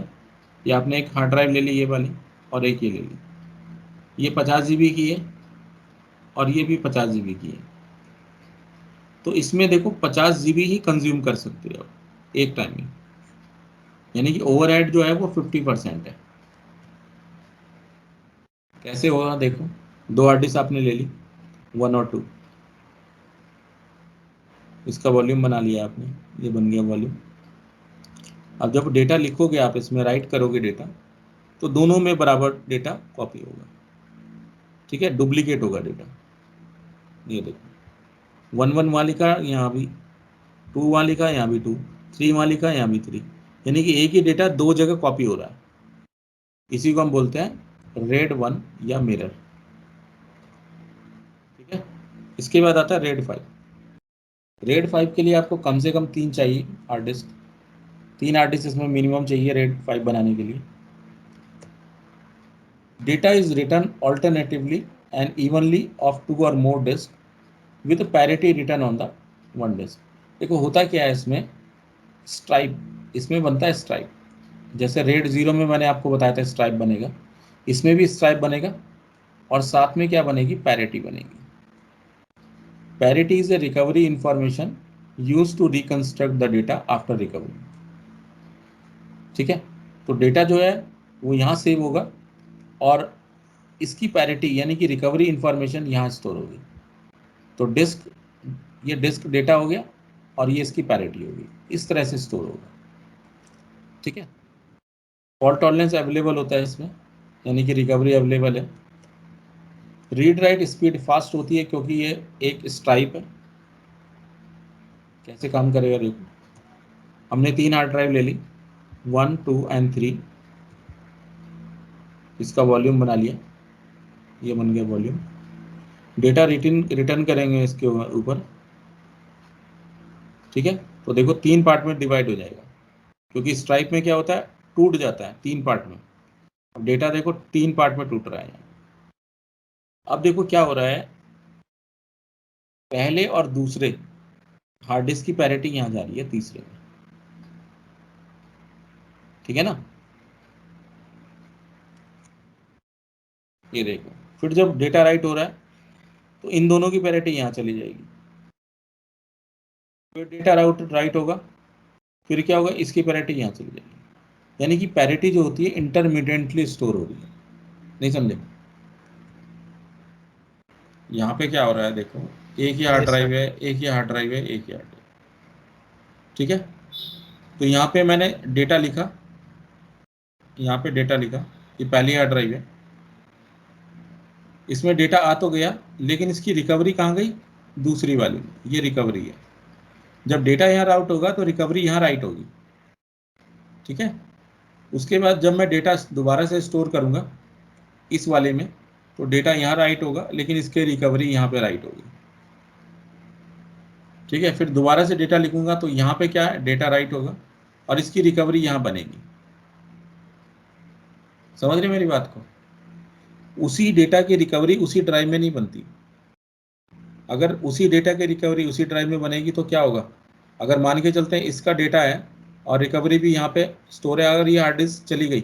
कि आपने एक हार्ड ड्राइव ले ली ये वाली और एक ये ले ली, ये 50 GB की है और ये भी 50 GB की है, तो इसमें देखो 50 GB ही कंज्यूम कर सकते हो आप एक टाइम में, यानी कि ओवरहेड जो है वो 50% है। कैसे होगा देखो, 2 हार्ड डिस्क आपने ले ली, 1 और 2, इसका वॉल्यूम बना लिया आपने, ये बन गया वॉल्यूम। अब जब डेटा लिखोगे आप, इसमें राइट करोगे डेटा, तो दोनों में बराबर डेटा कॉपी होगा, ठीक है, डुप्लीकेट होगा डेटा। ये देखो 1 वाली का यहाँ भी 2 वाली का यहाँ भी 2, 3 वाली का यहाँ भी 3, यानी कि एक ही डेटा 2 जगह कॉपी हो रहा है। इसी को हम बोलते हैं रेड 1 या मिरर, ठीक है। इसके बाद आता है रेड 5। रेड 5 के लिए आपको कम से कम 3 चाहिए हार्ड डिस्क, 3 हार्ड डिस्क इसमें मिनिमम चाहिए रेड 5 बनाने के लिए। Data is written alternatively and evenly of 2 और more disk with parity written on the 1 disk. देखो होता क्या है इसमें, स्ट्राइप इसमें बनता है स्ट्राइप, जैसे रेड 0 में मैंने आपको बताया था स्ट्राइप बनेगा, इसमें भी स्ट्राइप बनेगा और साथ में क्या बनेगी, पैरिटी बनेगी। Parity is a recovery information use to reconstruct the data after recovery, ठीक है। तो डेटा जो है वो यहाँ सेव होगा और इसकी पैरिटी यानी कि रिकवरी इंफॉर्मेशन यहाँ स्टोर होगी। तो डिस्क, ये डिस्क डेटा हो गया और ये इसकी पैरिटी होगी, इस तरह से स्टोर होगा, ठीक है। फॉल्ट टॉलरेंस अवेलेबल होता है इसमें, यानी कि रिकवरी अवेलेबल है। रीड राइट स्पीड फास्ट होती है क्योंकि ये एक स्ट्राइप है। कैसे काम करेगा देखो, हमने 3 हार्ड ड्राइव ले ली, 1 2 एंड 3, इसका वॉल्यूम बना लिया, ये बन गया वॉल्यूम। डेटा रिटर्न रिटर्न करेंगे इसके ऊपर, ठीक है। तो देखो 3 पार्ट में डिवाइड हो जाएगा, क्योंकि स्ट्राइप में क्या होता है, टूट जाता है 3 पार्ट में। अब डेटा देखो 3 पार्ट में टूट रहा है। अब देखो क्या हो रहा है, पहले और दूसरे हार्ड डिस्क की पैरिटी यहाँ जा रही है तीसरे में, ठीक है ना। ये देखो, फिर जब डेटा राइट हो रहा है तो इन दोनों की पैरिटी यहाँ चली जाएगी, फिर डेटा राइट होगा, फिर क्या होगा, इसकी पैरिटी यहाँ चली जाएगी। यानी कि पैरिटी जो होती है इंटरमीडिएटली स्टोर हो रही है। नहीं समझे? यहाँ पे क्या हो रहा है, देखो, एक ही हार्ड यस ड्राइव सर। है, एक ही हार्ड ड्राइव है, एक ही हार्ड ड्राइव, ठीक है। तो यहाँ पे मैंने डेटा लिखा, यहाँ पे डेटा लिखा, ये पहली हार्ड ड्राइव है, इसमें डेटा आ तो गया, लेकिन इसकी रिकवरी कहाँ गई, दूसरी वाली में, ये रिकवरी है। जब डेटा यहाँ राउट होगा तो रिकवरी यहाँ राइट होगी, ठीक है। उसके बाद जब मैं डेटा दोबारा से स्टोर करूँगा इस वाले में, तो डेटा यहाँ राइट होगा, लेकिन इसके रिकवरी यहाँ पे राइट होगी, ठीक है। फिर दोबारा से डेटा लिखूंगा तो यहाँ पे क्या है, डेटा राइट होगा और इसकी रिकवरी यहाँ बनेगी। समझ रहे मेरी बात को? उसी डेटा की रिकवरी उसी ड्राइव में नहीं बनती। अगर उसी डेटा की रिकवरी उसी ड्राइव में बनेगी तो क्या होगा, अगर मान के चलते हैं इसका डेटा है और रिकवरी भी यहाँ पे स्टोर है, अगर ये हार्ड डिस्क चली गई,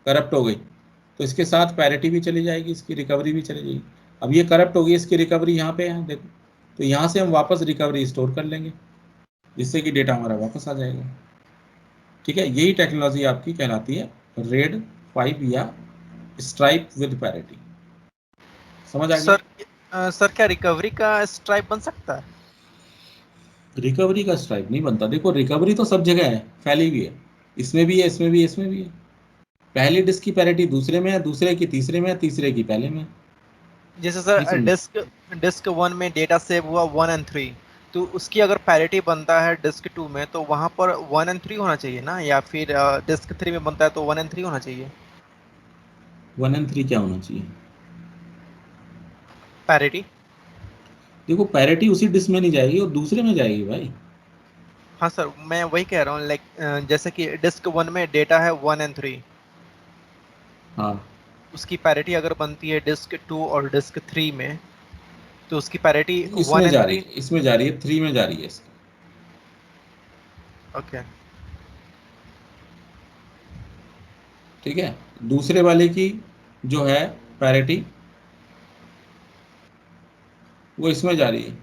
करप्ट हो गई, तो इसके साथ पैरिटी भी चली जाएगी, इसकी रिकवरी भी चली जाएगी। अब ये करप्ट हो गई, इसकी रिकवरी यहाँ पे है, देखो, तो यहाँ से हम वापस रिकवरी स्टोर कर लेंगे, जिससे कि डेटा हमारा वापस आ जाएगा, ठीक है। यही टेक्नोलॉजी आपकी कहलाती है रेड 5 या स्ट्राइप विद पैरिटी। समझ आ गया? सर क्या रिकवरी का स्ट्राइप बन सकता है? रिकवरी का स्ट्राइप नहीं बनता। देखो, रिकवरी तो सब जगह है, फैली हुई है, इसमें भी है, इसमें भी है, इसमें भी है। पहली डिस्क की पैरिटी दूसरे में है, दूसरे की तीसरे में है, तीसरे की पहले में है। जैसे नहीं सर समझे? डिस्क 1 में डेटा सेव हुआ 1 और 3, तो उसकी अगर पैरिटी बनता है डिस्क 2 में तो वहां पर 1 और 3 होना चाहिए ना, या फिर डिस्क 3 में बनता है तो 1 और 3 होना चाहिए 1 एंड 3 क्या होना चाहिए? पैरिटी? देखो, पैरिटी उसी डिस्क में नहीं जाएगी, और दूसरे में जाएगी भाई। हाँ सर, मैं वही कह रहा हूँ, लाइक जैसे कि डिस्क 1 में डेटा है 1 और 3, हाँ, उसकी पैरिटी अगर बनती है डिस्क 2 और डिस्क 3 में, तो उसकी पैरिटी 1 इसमें और जा रही 3। है, इसमें जा रही है, 3 में जा रही है इसकी। ओके। ठीक है। दूसरे वाले की जो है पैरिटी, वो इसमें जा रही है,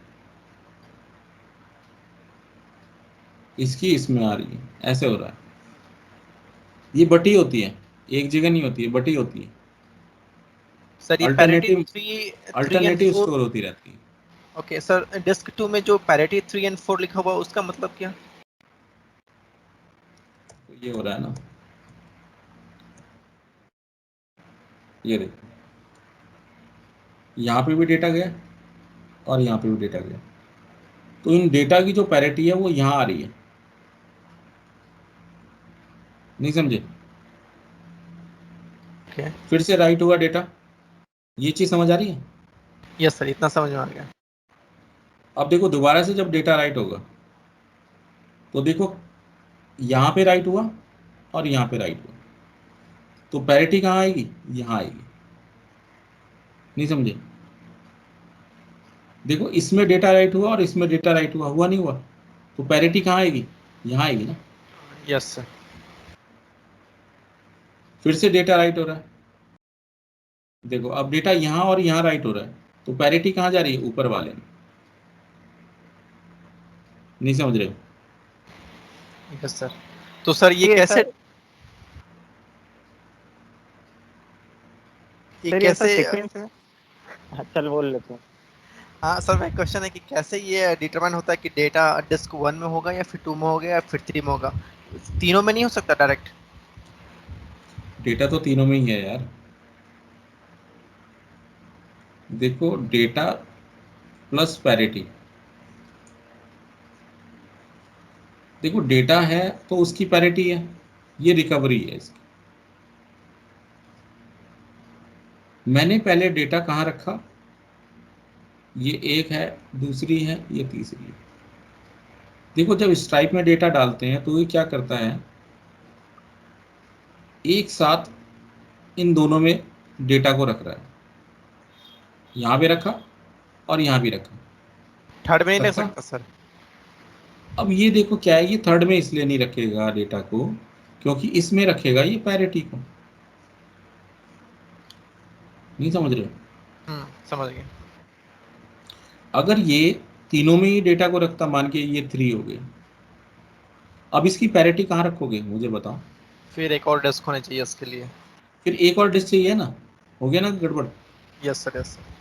इसकी इसमें आ रही है, ऐसे हो रहा है। ये बटी होती है, एक जगह नहीं होती है, बटी होती है, सर ये parity alternative 3 and alternative 4। Store होती रहती है। ओके सर, डिस्क 2 में जो पैरिटी 3 एंड 4 लिखा हुआ उसका मतलब क्या? तो ये हो रहा है ना, ये देखो, यहाँ पे भी डेटा गया और यहाँ पे भी डेटा गया, तो इन डेटा की जो पैरिटी है वो यहाँ आ रही है। नहीं समझे? ओके। फिर से राइट हुआ डेटा, ये चीज़ समझ आ रही है? यस सर, इतना समझ में आ गया। अब देखो, दोबारा से जब डेटा राइट होगा तो देखो, यहाँ पे राइट हुआ और यहाँ पे राइट हुआ, तो पैरिटी कहाँ आएगी, यहाँ आएगी। नहीं समझे? देखो, इसमें डेटा राइट हुआ और इसमें डेटा राइट हुआ, हुआ नहीं हुआ, तो पैरिटी कहाँ आएगी, यहाँ आएगी ना। Yes sir. फिर से डेटा राइट हो रहा है, देखो, अब डेटा यहाँ और यहाँ राइट हो रहा है, तो पैरिटी कहाँ जा रही है, ऊपर वाले में। नहीं समझ रहे हो? Yes sir. तो सर ये ये कैसे सर ये सर ये ऐसा कैसे सीक्वेंस है। हाँ, चल बोल लेते हैं। हाँ सर, मेरा क्वेश्चन है कि कैसे ये डिटरमाइन होता है कि डेटा डिस्क 1 में होगा या फिर 2 में होगा या फिर 3 में होगा? तीनों में नहीं हो सकता डायरेक्ट? डेटा तो तीनों में ही है यार। देखो, डेटा प्लस पैरिटी, देखो डेटा है तो उसकी पैरिटी है, ये रिकवरी है इसकी। मैंने पहले डेटा कहाँ रखा, ये एक है, दूसरी है, ये तीसरी है। देखो, जब स्ट्राइप में डेटा डालते हैं तो ये क्या करता है, एक साथ इन दोनों में डेटा को रख रहा है, यहाँ भी रखा और यहाँ भी रखा, थर्ड में नहीं रख रखा। सकता सर? अब ये देखो क्या है, ये थर्ड में इसलिए नहीं रखेगा डेटा को, क्योंकि इसमें रखेगा ये पैरिटी को। नहीं समझ रहे हो? समझ गए। अगर ये तीनों में ही डेटा को रखता, मान के ये 3 हो गए, अब इसकी पैरिटी कहाँ रखोगे मुझे बताओ? फिर एक और डिस्क होनी चाहिए इसके लिए। फिर एक और डिस्क चाहिए ना, हो गया ना गड़बड़? Yes sir, yes sir.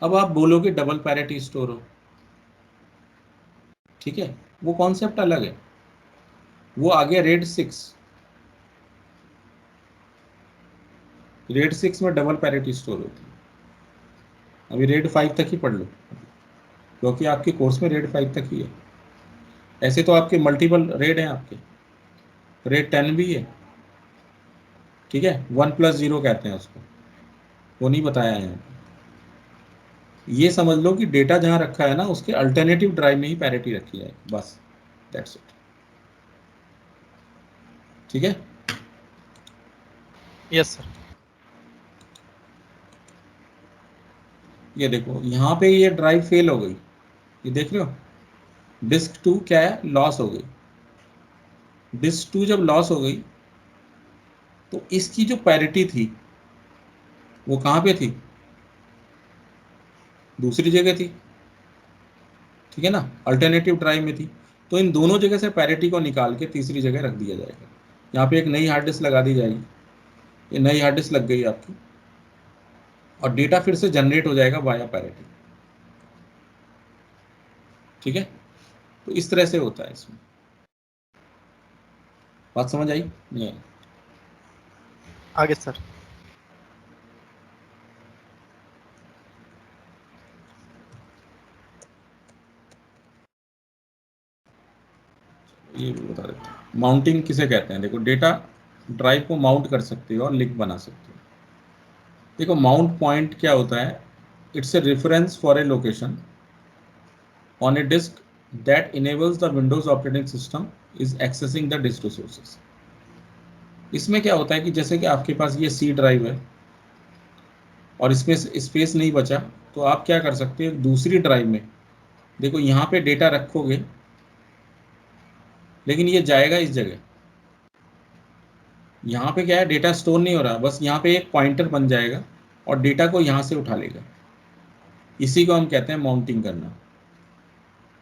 अब आप बोलोगे डबल पैरिटी स्टोर हो, ठीक है, वो कॉन्सेप्ट अलग है, वो आ गया रेड 6। रेड 6 में डबल पैरिटी स्टोर होती है। अभी रेड 5 तक ही पढ़ लो, क्योंकि आपके कोर्स में रेड 5 तक ही है। ऐसे तो आपके मल्टीपल रेड हैं, आपके रेड 10 भी है, ठीक है, 1+0 कहते हैं उसको, वो नहीं बताया है यहाँ पे। ये समझ लो कि डेटा जहाँ रखा है ना, उसके अल्टरनेटिव ड्राइव में ही पैरिटी रखी है, बस, दैट्स इट, ठीक है। Yes sir. ये देखो यहाँ पे ये ड्राइव फेल हो गई, ये देख रहे हो, डिस्क 2 क्या है, लॉस हो गई। डिस्क 2 जब लॉस हो गई तो इसकी जो पैरिटी थी वो कहाँ पे थी, दूसरी जगह थी, ठीक है ना, अल्टरनेटिव ड्राइव में थी। तो इन दोनों जगह से पैरिटी को निकाल के तीसरी जगह रख दिया जाएगा। यहाँ पे एक नई हार्ड डिस्क लगा दी जाएगी, ये नई हार्ड डिस्क लग गई आपकी, और डेटा फिर से जनरेट हो जाएगा वाया पैरिटी, ठीक है। तो इस तरह से होता है इसमें, बात समझ आई? नहीं आई? आगे सर। ये भी बता देते हैं माउंटिंग किसे कहते हैं। देखो डेटा ड्राइव को माउंट कर सकते हो और लिंक बना सकते हो। देखो माउंट पॉइंट क्या होता है, it's a reference for a location on a disk that enables the Windows operating system is accessing the disk resources। इसमें क्या होता है कि जैसे कि आपके पास ये सी ड्राइव है और इसमें स्पेस नहीं बचा, तो आप क्या कर सकते हो, दूसरी ड्राइव में देखो यहाँ पे डेटा रखोगे, लेकिन ये जाएगा इस जगह, यहाँ पे क्या है, डेटा स्टोर नहीं हो रहा, बस यहाँ पे एक पॉइंटर बन जाएगा और डेटा को यहाँ से उठा लेगा। इसी को हम कहते हैं माउंटिंग करना।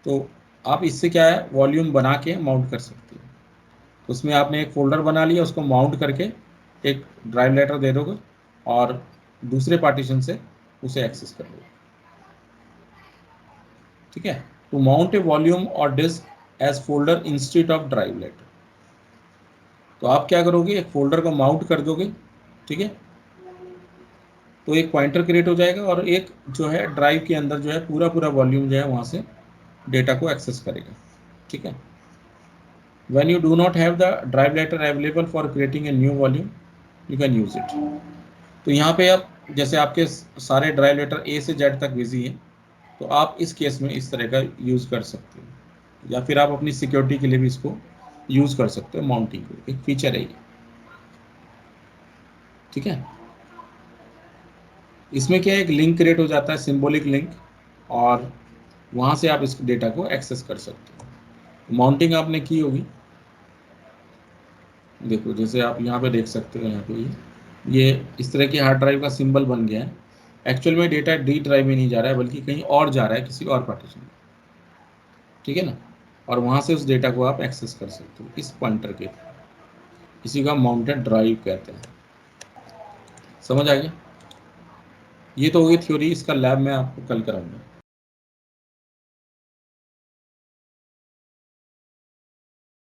तो आप इससे क्या है, वॉल्यूम बना के माउंट कर सकते हो। उसमें आपने एक फोल्डर बना लिया, उसको माउंट करके एक ड्राइव लेटर दे दोगे और दूसरे पार्टीशन से उसे एक्सेस कर लोगे, ठीक है। टू माउंट ए वॉल्यूम और disk as folder instead of drive letter, तो आप क्या करोगे, एक फोल्डर को माउंट कर दोगे, ठीक है, तो एक पॉइंटर क्रिएट हो जाएगा और एक जो है ड्राइव के अंदर जो है पूरा पूरा वॉल्यूम जो है वहाँ से डेटा को एक्सेस करेगा, ठीक है। When you do not have the drive letter available for creating a new volume, you can use it। तो यहाँ पे आप जैसे आपके सारे ड्राइव लेटर ए से जेड तक बिजी हैं, तो आप इस केस में इस तरह का यूज़ कर सकते हो, या फिर आप अपनी सिक्योरिटी के लिए भी इसको यूज़ कर सकते हो। माउंटिंग को एक फीचर है ये, ठीक है। इसमें क्या है, एक लिंक क्रिएट हो जाता है, सिंबॉलिक लिंक, और वहाँ से आप इस डेटा को एक्सेस कर सकते हो। माउंटिंग आपने की होगी, देखो जैसे आप यहाँ पे देख सकते हो, यहाँ पे ये इस तरह की हार्ड ड्राइव का सिंबल बन गया है। एक्चुअल में डेटा डी ड्राइव में नहीं जा रहा है, बल्कि कहीं और जा रहा है, किसी और पार्टीशन में, ठीक है ना, और वहाँ से उस डेटा को आप एक्सेस कर सकते हो इस पॉइंटर के। इसी का माउंटेड ड्राइव कहते हैं। समझ आ गया? ये तो हो गई थ्योरी, इसका लैब मैं आपको कल कराऊंगा।